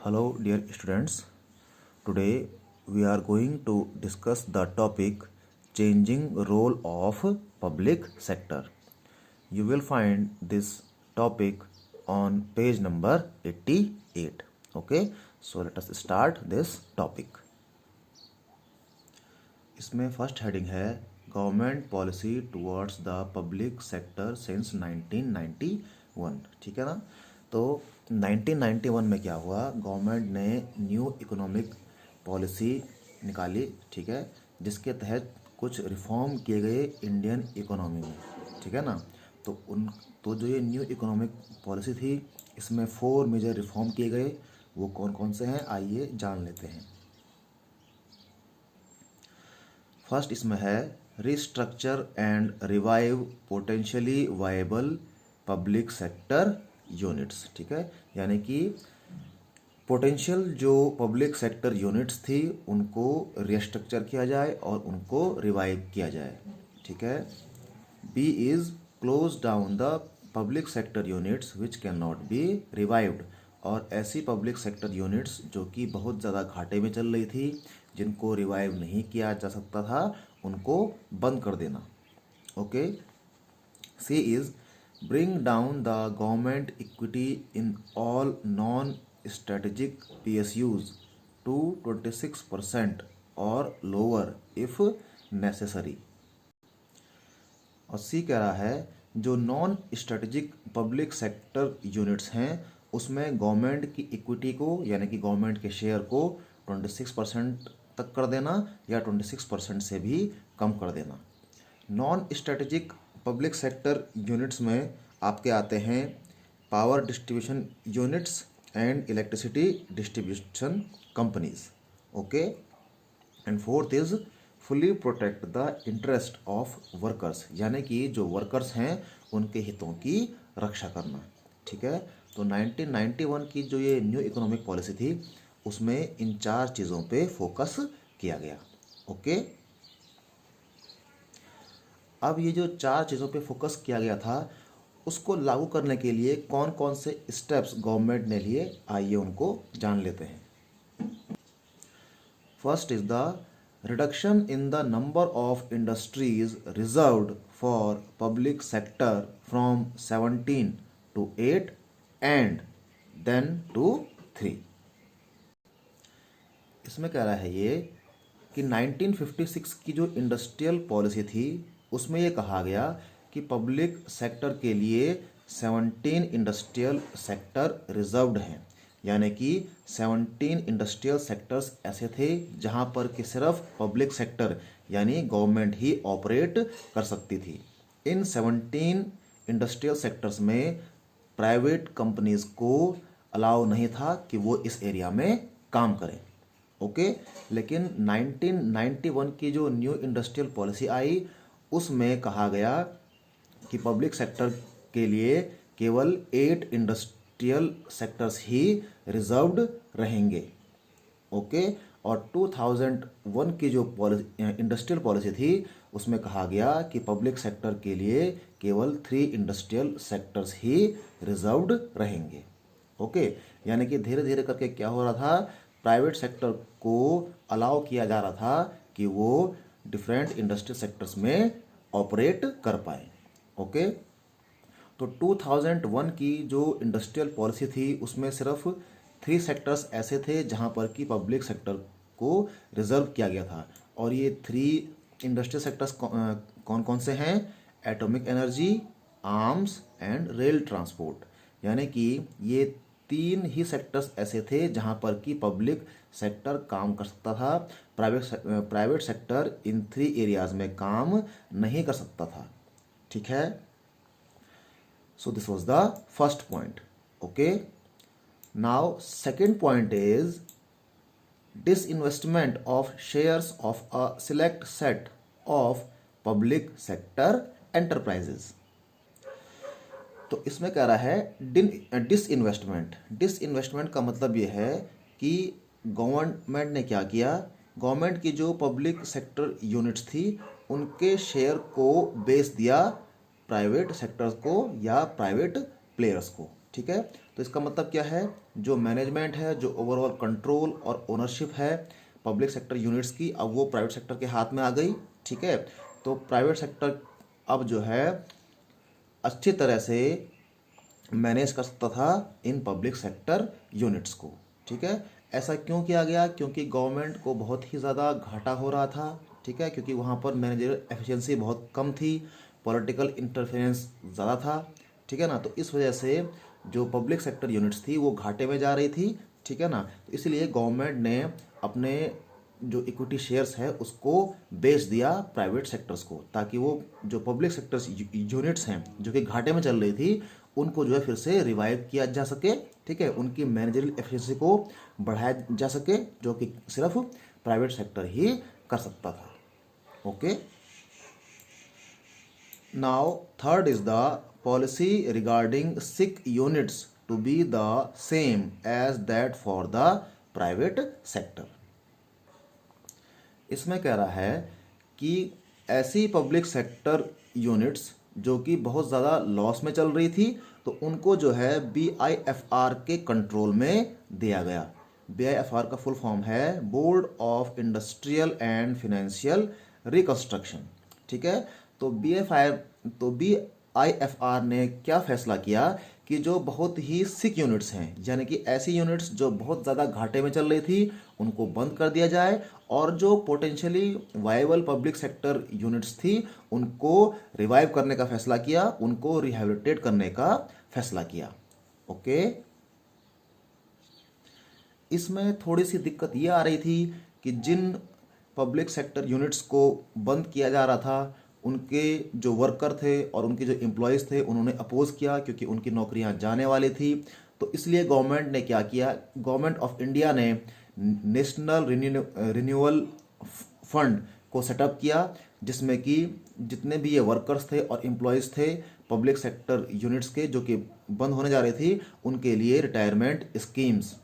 Hello dear students, today we are going to discuss the topic changing role of public sector. You will find this topic on page number 88. Okay, so let us start this topic. इसमें first heading है government policy towards the public sector since 1991। ठीक है ना। तो 1991 में क्या हुआ, government ने न्यू इकोनॉमिक पॉलिसी निकाली। ठीक है, जिसके तहत कुछ रिफॉर्म किए गए इंडियन इकोनॉमी में। ठीक है ना। तो जो ये न्यू इकोनॉमिक पॉलिसी थी, इसमें 4 मेजर रिफॉर्म किए गए। वो कौन कौन से हैं, आइए जान लेते हैं। फर्स्ट इसमें है restructure and revive potentially viable public sector units. ठीक है, यानी कि पोटेंशियल जो पब्लिक सेक्टर यूनिट्स थी उनको रिस्ट्रक्चर किया जाए और उनको रिवाइव किया जाए। ठीक है। B is close down the public sector units which can not be revived, और ऐसी पब्लिक सेक्टर यूनिट्स जो कि बहुत ज़्यादा घाटे में चल रही थी, जिनको रिवाइव नहीं किया जा सकता था, उनको बंद कर देना। Okay. C is bring down the government equity in all non strategic PSUs to 26% और लोअर इफ नेसेसरी। और सी कह रहा है जो non strategic public sector units हैं उसमें गवर्नमेंट की इक्विटी को, यानी कि गवर्नमेंट के शेयर को 26% तक कर देना या 26% से भी कम कर देना। Non strategic public sector units में आपके आते हैं power distribution units and electricity distribution companies. Okay. And fourth is fully protect the interest of workers, यानी कि जो वर्कर्स हैं उनके हितों की रक्षा करना। ठीक है। तो 1991 की जो ये न्यू इकोनॉमिक पॉलिसी थी उसमें इन 4 चीज़ों पे फोकस किया गया। ओके। अब ये जो 4 चीज़ों पे फोकस किया गया था उसको लागू करने के लिए कौन कौन से स्टेप्स गवर्नमेंट ने लिए, आइए उनको जान लेते हैं। First is the reduction in the number of industries reserved for public sector from 17 to 8 and then to 3। इसमें कह रहा है ये कि 1956 की जो इंडस्ट्रियल पॉलिसी थी उसमें ये कहा गया कि पब्लिक सेक्टर के लिए 17 इंडस्ट्रियल सेक्टर रिजर्व्ड हैं, यानी कि 17 इंडस्ट्रियल सेक्टर्स ऐसे थे जहां पर कि सिर्फ पब्लिक सेक्टर यानी गवर्नमेंट ही ऑपरेट कर सकती थी। इन 17 इंडस्ट्रियल सेक्टर्स में प्राइवेट कंपनीज को अलाउ नहीं था कि वो इस एरिया में काम करें। ओके। लेकिन 1991 की जो न्यू इंडस्ट्रियल पॉलिसी आई उसमें कहा गया कि पब्लिक सेक्टर के लिए केवल 8 इंडस्ट्रियल सेक्टर्स ही रिजर्व्ड रहेंगे। ओके। और 2001 की जो इंडस्ट्रियल पॉलिसी थी उसमें कहा गया कि पब्लिक सेक्टर के लिए केवल 3 इंडस्ट्रियल सेक्टर्स ही रिजर्व्ड रहेंगे। ओके। यानी कि धीरे धीरे करके क्या हो रहा था, प्राइवेट सेक्टर को अलाउ किया जा रहा था कि वो डिफरेंट इंडस्ट्रियल सेक्टर्स में ऑपरेट कर पाए। ओके। तो 2001 की जो इंडस्ट्रियल पॉलिसी थी उसमें सिर्फ 3 सेक्टर्स ऐसे थे जहां पर कि पब्लिक सेक्टर को रिजर्व किया गया था, और ये 3 इंडस्ट्रियल सेक्टर्स कौन कौन से हैं, atomic energy, arms and rail transport. यानी कि ये 3 ही सेक्टर्स ऐसे थे जहां पर कि पब्लिक सेक्टर काम कर सकता था, प्राइवेट सेक्टर इन 3 एरियाज में काम नहीं कर सकता था। ठीक है। So this was the first point. Okay. Now second point is disinvestment of shares of a select set of public sector enterprises। तो इसमें कह रहा है डिसइन्वेस्टमेंट का मतलब ये है कि गवर्नमेंट ने क्या किया, गवर्नमेंट की जो पब्लिक सेक्टर यूनिट्स थी उनके शेयर को बेच दिया प्राइवेट सेक्टर्स को या प्राइवेट प्लेयर्स को। ठीक है। तो इसका मतलब क्या है, जो मैनेजमेंट है, जो ओवरऑल कंट्रोल और ओनरशिप है पब्लिक सेक्टर यूनिट्स की, अब वो प्राइवेट सेक्टर के हाथ में आ गई। ठीक है। तो प्राइवेट सेक्टर अब जो है अच्छी तरह से मैनेज कर सकता था इन पब्लिक सेक्टर यूनिट्स को। ठीक है। ऐसा क्यों किया गया, क्योंकि गवर्नमेंट को बहुत ही ज़्यादा घाटा हो रहा था। ठीक है। क्योंकि वहाँ पर मैनेजरियल एफिशिएंसी बहुत कम थी, पॉलिटिकल इंटरफेरेंस ज़्यादा था। ठीक है ना। तो इस वजह से जो पब्लिक सेक्टर यूनिट्स थी वो घाटे में जा रही थी। ठीक है ना। तो इसलिए गवर्नमेंट ने अपने जो इक्विटी शेयर्स है उसको बेच दिया प्राइवेट सेक्टर्स को, ताकि वो जो पब्लिक सेक्टर्स यूनिट्स हैं जो कि घाटे में चल रही थी उनको जो है फिर से रिवाइव किया जा सके। ठीक है। उनकी मैनेजरियल एफिशिएंसी को बढ़ाया जा सके, जो कि सिर्फ प्राइवेट सेक्टर ही कर सकता था। Okay. Now third is the policy regarding sick units to be the same as that for the private sector. इसमें कह रहा है कि ऐसी पब्लिक सेक्टर यूनिट्स जो कि बहुत ज़्यादा लॉस में चल रही थी तो उनको जो है BIFR के कंट्रोल में दिया गया। BIFR का फुल फॉर्म है board of industrial and financial reconstruction. ठीक है। तो BIFR ने क्या फैसला किया कि जो बहुत ही सिक यूनिट्स हैं, यानी कि ऐसी यूनिट्स जो बहुत ज़्यादा घाटे में चल रही थी, उनको बंद कर दिया जाए, और जो potentially viable public sector units थी उनको रिवाइव करने का फैसला किया, उनको रिहेबिलिटेट करने का फैसला किया। ओके। इसमें थोड़ी सी दिक्कत ये आ रही थी कि जिन पब्लिक सेक्टर यूनिट्स को बंद किया जा रहा था उनके जो वर्कर थे और उनके जो एम्प्लॉयज़ थे उन्होंने अपोज किया, क्योंकि उनकी नौकरियां जाने वाली थी। तो इसलिए गवर्नमेंट ने क्या किया, गवर्नमेंट ऑफ इंडिया ने नेशनल रिन्यूअल फंड को सेटअप किया, जिसमें कि जितने भी ये वर्कर्स थे और एम्प्लॉयज़ थे पब्लिक सेक्टर यूनिट्स के जो कि बंद होने जा रही थी, उनके लिए रिटायरमेंट स्कीम्स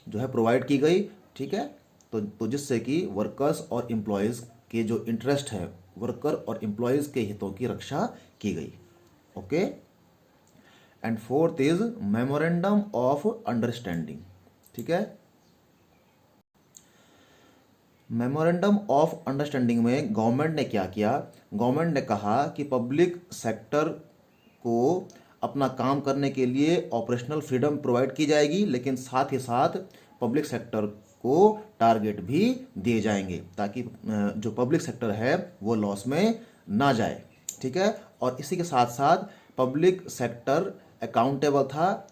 जो है प्रोवाइड की गई। ठीक है। तो जिससे कि वर्कर्स और एम्प्लॉयज़ के जो इंटरेस्ट है, वर्कर और एम्प्लॉयज़ के हितों की रक्षा की गई। Okay. And fourth is memorandum of understanding. ठीक है। मेमोरेंडम ऑफ अंडरस्टैंडिंग में गवर्नमेंट ने क्या किया, गवर्नमेंट ने कहा कि पब्लिक सेक्टर को अपना काम करने के लिए ऑपरेशनल फ्रीडम प्रोवाइड की जाएगी, लेकिन साथ ही साथ पब्लिक सेक्टर को टारगेट भी दिए जाएंगे ताकि जो पब्लिक सेक्टर है वो लॉस में ना जाए। ठीक है। और इसी के साथ साथ पब्लिक सेक्टर अकाउंटेबल था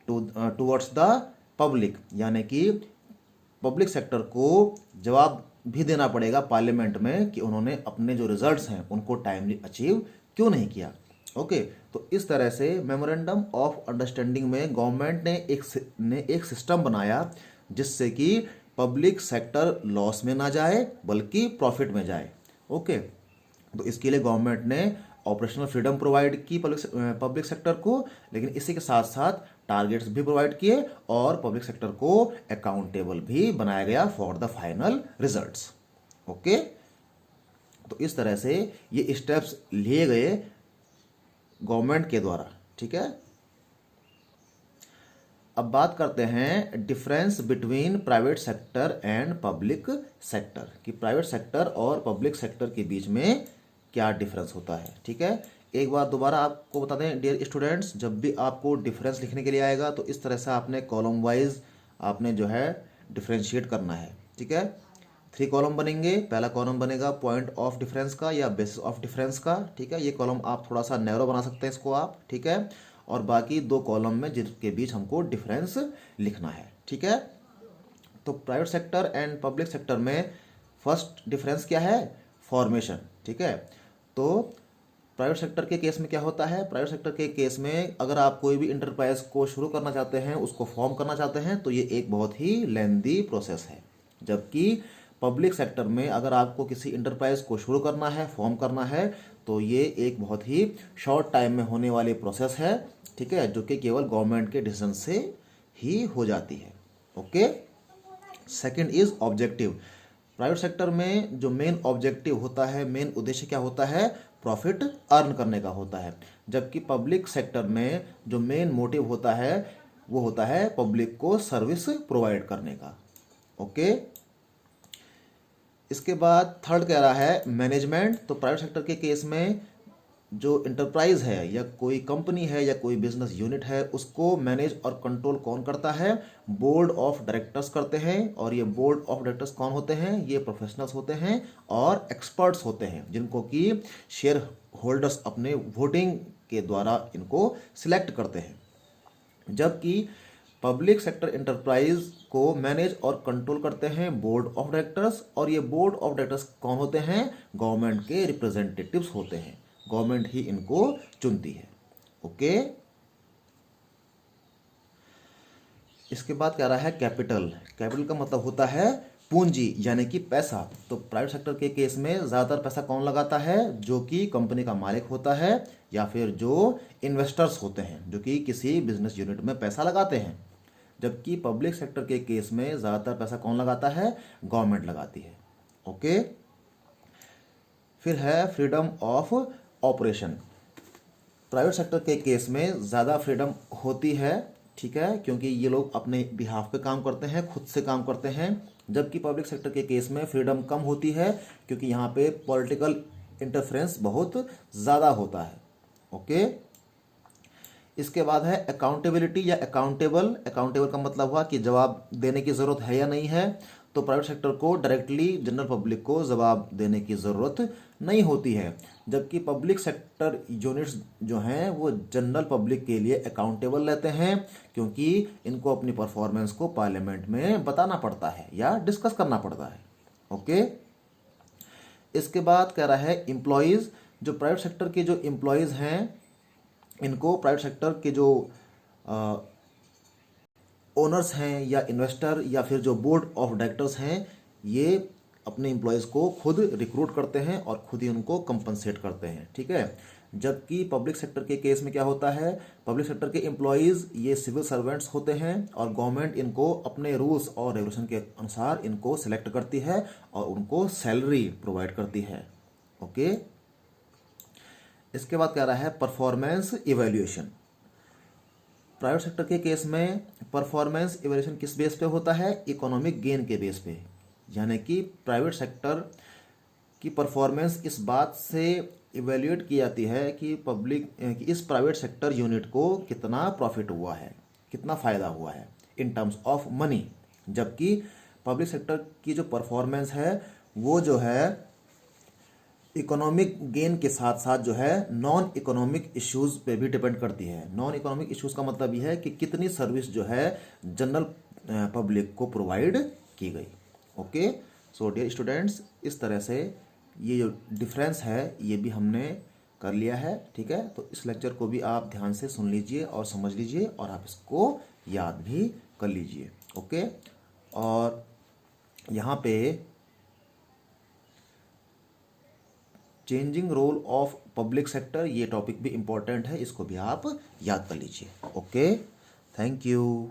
टुवर्ड्स द पब्लिक, यानी कि पब्लिक सेक्टर को जवाब भी देना पड़ेगा पार्लियामेंट में कि उन्होंने अपने जो रिजल्ट्स हैं उनको टाइमली अचीव क्यों नहीं किया। ओके। तो इस तरह से मेमोरेंडम ऑफ अंडरस्टैंडिंग में गवर्नमेंट ने एक सिस्टम बनाया जिससे कि पब्लिक सेक्टर लॉस में ना जाए बल्कि प्रॉफिट में जाए। ओके। तो इसके लिए गवर्नमेंट ने ऑपरेशनल फ्रीडम प्रोवाइड की पब्लिक सेक्टर को, लेकिन इसी के साथ साथ टारगेट्स भी प्रोवाइड किए और पब्लिक सेक्टर को अकाउंटेबल भी बनाया गया for the final results. Okay. तो इस तरह से ये स्टेप्स लिए गए गवर्नमेंट के द्वारा। ठीक है। अब बात करते हैं difference between private sector and public sector, कि प्राइवेट सेक्टर और पब्लिक सेक्टर के बीच में क्या डिफरेंस होता है। ठीक है। एक बार दोबारा आपको बता दें डियर स्टूडेंट्स, जब भी आपको डिफरेंस लिखने के लिए आएगा तो इस तरह से आपने कॉलम वाइज आपने जो है डिफरेंशिएट करना है। ठीक है। 3 कॉलम बनेंगे। पहला कॉलम बनेगा पॉइंट ऑफ डिफरेंस का या बेसिस ऑफ डिफरेंस का। ठीक है। ये कॉलम आप थोड़ा सा नैरो बना सकते हैं इसको आप। ठीक है। और बाकी 2 कॉलम में जिनके बीच हमको डिफरेंस लिखना है। ठीक है। तो private sector and public sector में फर्स्ट डिफरेंस क्या है, फॉर्मेशन। ठीक है। तो प्राइवेट सेक्टर के केस में क्या होता है, प्राइवेट सेक्टर के केस में अगर आप कोई भी इंटरप्राइज को शुरू करना चाहते हैं, उसको फॉर्म करना चाहते हैं, तो ये एक बहुत ही लेंदी प्रोसेस है। जबकि पब्लिक सेक्टर में अगर आपको किसी इंटरप्राइज को शुरू करना है, फॉर्म करना है, तो ये एक बहुत ही शॉर्ट टाइम में होने वाली प्रोसेस है। ठीक है। जो कि केवल गवर्नमेंट के डिसीजन से ही हो जाती है। Okay. Second is objective. Private sector में जो मेन ऑब्जेक्टिव होता है, मेन उद्देश्य क्या होता है, प्रॉफिट अर्न करने का होता है, जबकि पब्लिक सेक्टर में जो मेन मोटिव होता है वो होता है पब्लिक को सर्विस प्रोवाइड करने का। ओके, इसके बाद थर्ड कह रहा है मैनेजमेंट। तो प्राइवेट सेक्टर के केस में जो इंटरप्राइज है या कोई कंपनी है या कोई बिजनेस यूनिट है उसको मैनेज और कंट्रोल कौन करता है? बोर्ड ऑफ डायरेक्टर्स करते हैं। और ये बोर्ड ऑफ डायरेक्टर्स कौन होते हैं? ये प्रोफेशनल्स होते हैं और एक्सपर्ट्स होते हैं, जिनको कि शेयर होल्डर्स अपने वोटिंग के द्वारा इनको सिलेक्ट करते हैं। जबकि पब्लिक सेक्टर इंटरप्राइज को मैनेज और कंट्रोल करते हैं बोर्ड ऑफ डायरेक्टर्स। और ये बोर्ड ऑफ डायरेक्टर्स कौन होते हैं? गवर्नमेंट के रिप्रेजेंटेटिव्स होते हैं, गवर्नमेंट ही इनको चुनती है। ओके, इसके बाद क्या रहा है कैपिटल। कैपिटल का मतलब होता है पूंजी यानी कि पैसा। तो प्राइवेट सेक्टर के केस में ज़्यादातर पैसा कौन लगाता है? जो कि कंपनी का मालिक होता है या फिर जो इन्वेस्टर्स होते हैं जो कि किसी बिजनेस यूनिट में पैसा लगाते हैं। जबकि पब्लिक सेक्टर के केस में ज़्यादातर पैसा कौन लगाता है? गवर्नमेंट लगाती है। ओके, फिर है freedom of operation. Private sector के केस में ज़्यादा फ्रीडम होती है, ठीक है, क्योंकि ये लोग अपने बिहाफ पे काम करते हैं, खुद से काम करते हैं। जबकि पब्लिक सेक्टर के केस में फ्रीडम कम होती है क्योंकि यहाँ पे पॉलिटिकल इंटरफेरेंस बहुत ज़्यादा होता है। ओके, इसके बाद है अकाउंटेबिलिटी या अकाउंटेबल। अकाउंटेबल का मतलब हुआ कि जवाब देने की ज़रूरत है या नहीं है। तो प्राइवेट सेक्टर को डायरेक्टली जनरल पब्लिक को जवाब देने की ज़रूरत नहीं होती है, जबकि पब्लिक सेक्टर यूनिट्स जो हैं वो जनरल पब्लिक के लिए अकाउंटेबल रहते हैं, क्योंकि इनको अपनी परफॉर्मेंस को पार्लियामेंट में बताना पड़ता है या डिस्कस करना पड़ता है। ओके, इसके बाद कह रहा है एम्प्लॉयज़। जो प्राइवेट सेक्टर के जो एम्प्लॉयज़ हैं इनको प्राइवेट सेक्टर के जो ओनर्स हैं या इन्वेस्टर या फिर जो बोर्ड ऑफ डायरेक्टर्स हैं ये अपने एम्प्लॉयज़ को खुद रिक्रूट करते हैं और खुद ही उनको कंपनसेट करते हैं, ठीक है। जबकि पब्लिक सेक्टर के केस में क्या होता है? पब्लिक सेक्टर के एम्प्लॉयज़ ये सिविल सर्वेंट्स होते हैं और गवर्नमेंट इनको अपने रूल्स और रेगुलेशन के अनुसार इनको सेलेक्ट करती है और उनको सैलरी प्रोवाइड करती है। ओके, इसके बाद क्या रहा है परफॉर्मेंस इवैल्यूएशन। प्राइवेट सेक्टर के केस में परफॉर्मेंस इवैल्यूएशन किस बेस पे होता है? इकोनॉमिक गेन के बेस पे। यानी कि प्राइवेट सेक्टर की परफॉर्मेंस इस बात से इवैल्यूएट की जाती है कि इस प्राइवेट सेक्टर यूनिट को कितना प्रॉफिट हुआ है, कितना फ़ायदा हुआ है इन टर्म्स ऑफ मनी। जबकि पब्लिक सेक्टर की जो परफॉर्मेंस है वो जो है इकोनॉमिक गेन के साथ साथ जो है नॉन इकोनॉमिक इश्यूज़ पे भी डिपेंड करती है। नॉन इकोनॉमिक इश्यूज़ का मतलब ये है कि कितनी सर्विस जो है जनरल पब्लिक को प्रोवाइड की गई। ओके, सो डियर स्टूडेंट्स, इस तरह से ये जो डिफरेंस है ये भी हमने कर लिया है, ठीक है। तो इस लेक्चर को भी आप ध्यान से सुन लीजिए और समझ लीजिए और आप इसको याद भी कर लीजिए। ओके, और यहाँ पे changing role of public sector ये टॉपिक भी इम्पोर्टेंट है, इसको भी आप याद कर लीजिए। Okay, thank you.